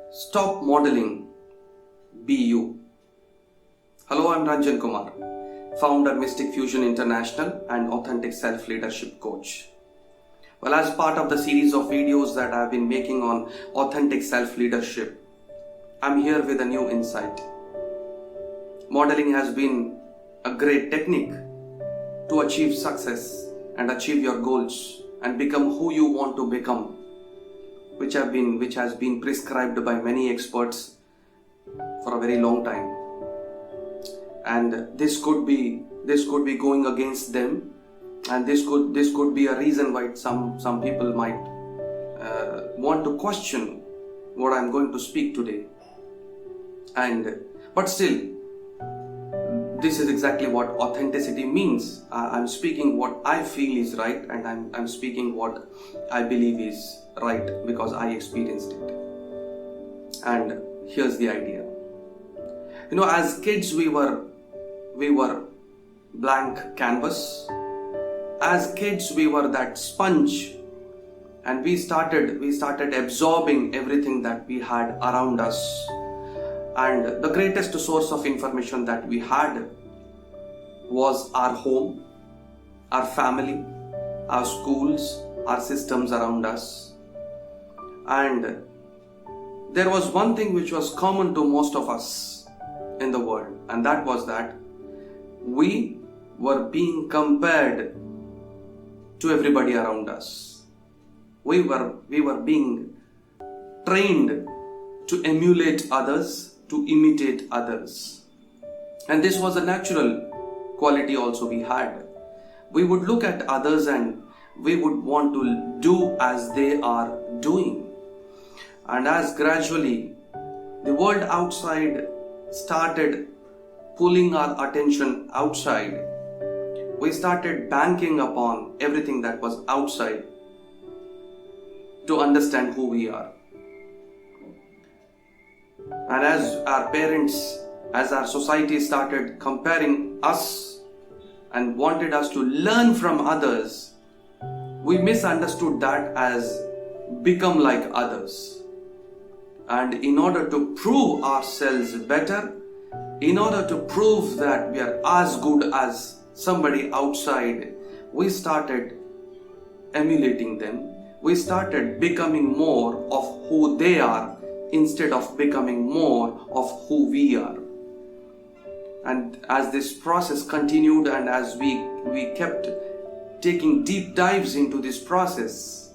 Stop modeling, be you. Hello, I'm Ranjan Kumar, founder Mystic Fusion International and authentic self-leadership coach. Well, as part of the series of videos that I've been making on authentic self-leadership, I'm here with a new insight. Modeling has been a great technique to achieve success and achieve your goals and become who you want to become, which has been prescribed by many experts for a very long time. And this could be going against them, and this could be a reason why some people might want to question what I'm going to speak today. But still, this is exactly what authenticity means. I'm speaking what I feel is right, and I'm speaking what I believe is right because I experienced it. And here's the idea. As kids we were blank canvas. As kids we were that sponge, and we started absorbing everything that we had around us. And the greatest source of information that we had was our home, our family, our schools, our systems around us. And there was one thing which was common to most of us in the world, and that was that we were being compared to everybody around us. We were being trained to emulate others, to imitate others. And this was a natural quality also we had. We would look at others and we would want to do as they are doing. And as gradually the world outside started pulling our attention outside, we started banking upon everything that was outside to understand who we are. And as our parents, as our society started comparing us and wanted us to learn from others, we misunderstood that as become like others. And in order to prove ourselves better, in order to prove that we are as good as somebody outside, we started emulating them. We started becoming more of who they are instead of becoming more of who we are. And as this process continued, and as we kept taking deep dives into this process,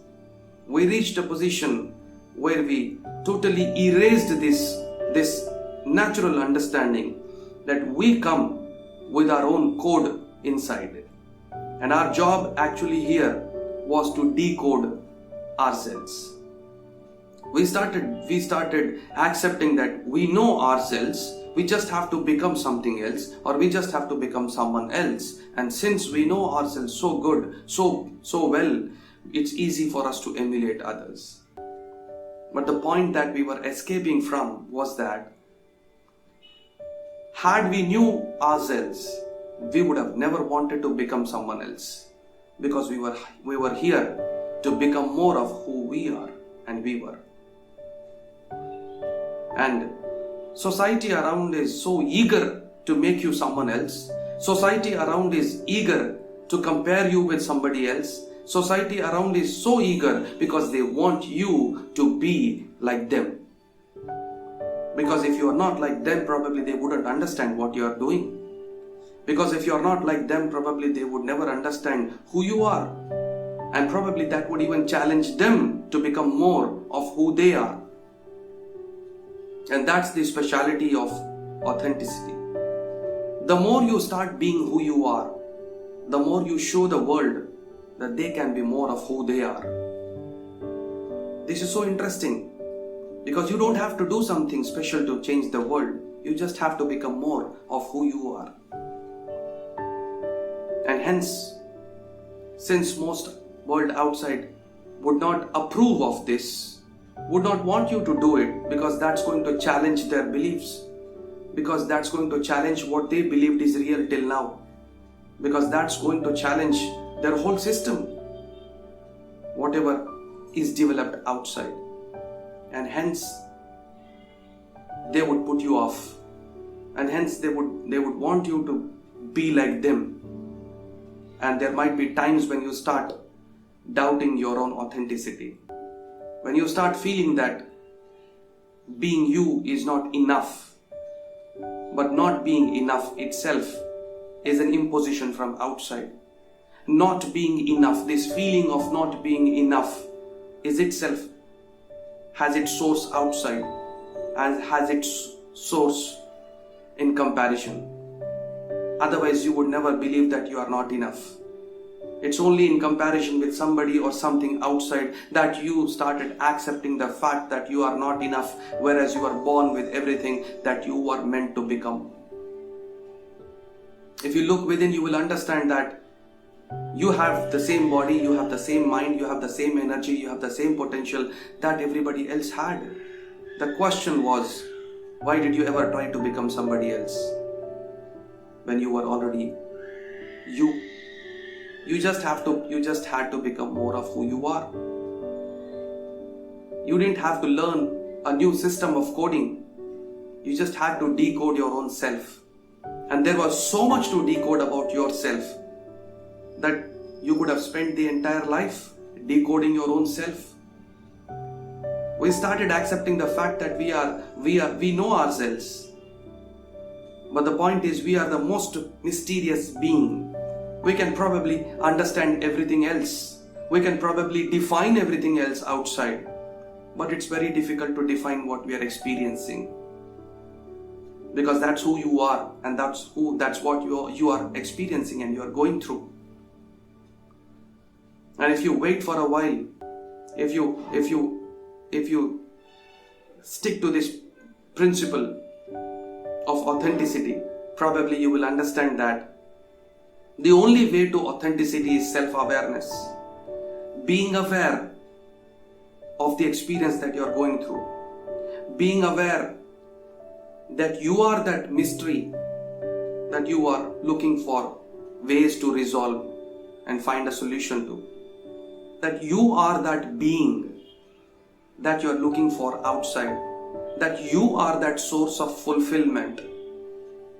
we reached a position where we totally erased this natural understanding that we come with our own code inside. And our job actually here was to decode ourselves. We started accepting that we know ourselves, we just have to become something else, or we just have to become someone else. And since we know ourselves so good, so well, it's easy for us to emulate others. But the point that we were escaping from was that had we knew ourselves, we would have never wanted to become someone else, because we were here to become more of who we are and we were. And society around is so eager to make you someone else. Society around is eager to compare you with somebody else. Society around is so eager because they want you to be like them. Because if you are not like them, probably they wouldn't understand what you are doing. Because if you are not like them, probably they would never understand who you are. And probably that would even challenge them to become more of who they are. And that's the speciality of authenticity. The more you start being who you are, the more you show the world that they can be more of who they are. This is so interesting because you don't have to do something special to change the world. You just have to become more of who you are. And hence, since most world outside would not approve of this, would not want you to do it, because that's going to challenge their beliefs, because that's going to challenge what they believed is real till now, because that's going to challenge their whole system, whatever is developed outside. And hence they would put you off, and hence they would want you to be like them. And there might be times when you start doubting your own authenticity, when you start feeling that being you is not enough. But not being enough itself is an imposition from outside. Not being enough, this feeling of not being enough, is itself has its source outside and has its source in comparison. Otherwise, you would never believe that you are not enough. It's only in comparison with somebody or something outside that you started accepting the fact that you are not enough, whereas you are born with everything that you were meant to become. If you look within, you will understand that you have the same body, you have the same mind, you have the same energy, you have the same potential that everybody else had. The question was, why did you ever try to become somebody else when you were already you? You just had to become more of who you are. You didn't have to learn a new system of coding. You just had to decode your own self. And there was so much to decode about yourself that you could have spent the entire life decoding your own self. We started accepting the fact that we know ourselves. But the point is, we are the most mysterious being. We can probably understand everything else. We can probably define everything else outside. But it's very difficult to define what we are experiencing. Because that's who you are, and that's what you are experiencing and you are going through. And if you wait for a while, if you stick to this principle of authenticity, probably you will understand that the only way to authenticity is self-awareness. Being aware of the experience that you are going through. Being aware that you are that mystery that you are looking for ways to resolve and find a solution to. That you are that being that you are looking for outside. That you are that source of fulfillment.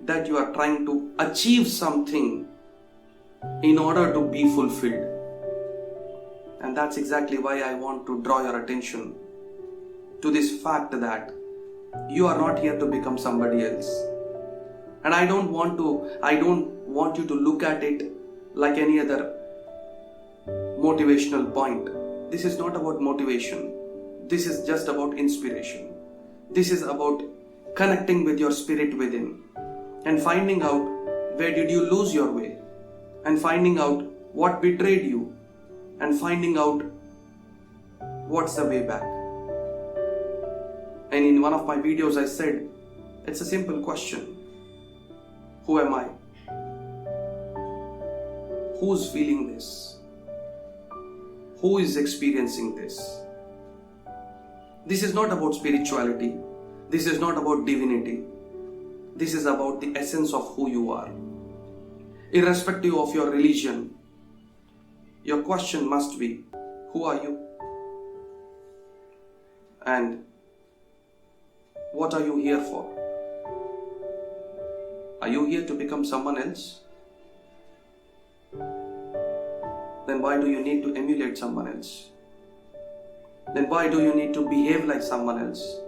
That you are trying to achieve something in order to be fulfilled. And that's exactly why I want to draw your attention to this fact that you are not here to become somebody else. And I don't want you to look at it like any other motivational point. This is not about motivation. This is just about inspiration. This is about connecting with your spirit within and finding out where did you lose your way, and finding out what betrayed you, and finding out what's the way back. And in one of my videos I said, it's a simple question. Who am I? Who's feeling this? Who is experiencing this? This is not about spirituality. This is not about divinity. This is about the essence of who you are. Irrespective of your religion, your question must be, who are you? And what are you here for? Are you here to become someone else? Then why do you need to emulate someone else? Then why do you need to behave like someone else?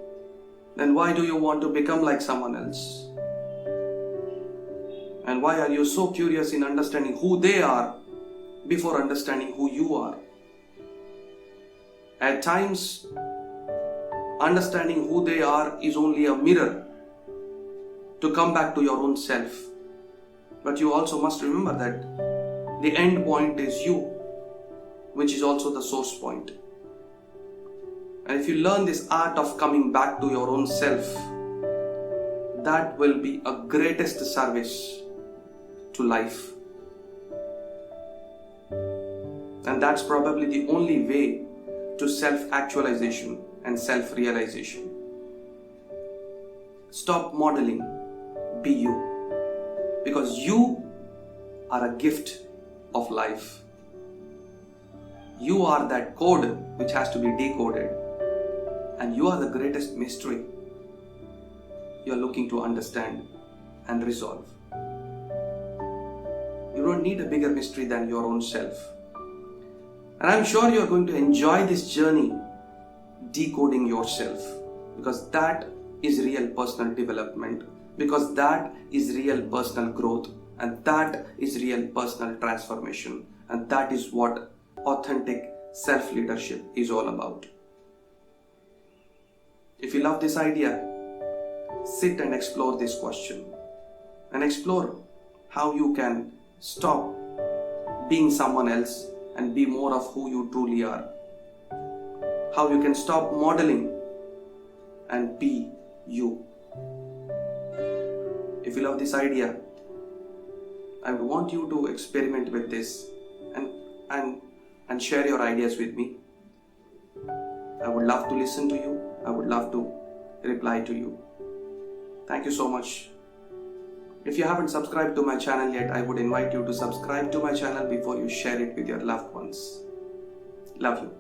Then why do you want to become like someone else? And why are you so curious in understanding who they are before understanding who you are? At times, understanding who they are is only a mirror to come back to your own self. But you also must remember that the end point is you, which is also the source point. And if you learn this art of coming back to your own self, that will be a greatest service to life. And that's probably the only way to self-actualization and self-realization. Stop modeling, be you. Because you are a gift of life. You are that code which has to be decoded. And you are the greatest mystery. you're looking to understand and resolve. You don't need a bigger mystery than your own self. And I'm sure you're going to enjoy this journey decoding yourself, because that is real personal development, because that is real personal growth, and that is real personal transformation, and that is what authentic self-leadership is all about. If you love this idea, sit and explore this question and explore how you can stop being someone else and be more of who you truly are. How you can stop modeling and be you. If you love this idea, I want you to experiment with this and share your ideas with me. I would love to listen to you. I would love to reply to you. Thank you so much. If you haven't subscribed to my channel yet, I would invite you to subscribe to my channel before you share it with your loved ones. Love you.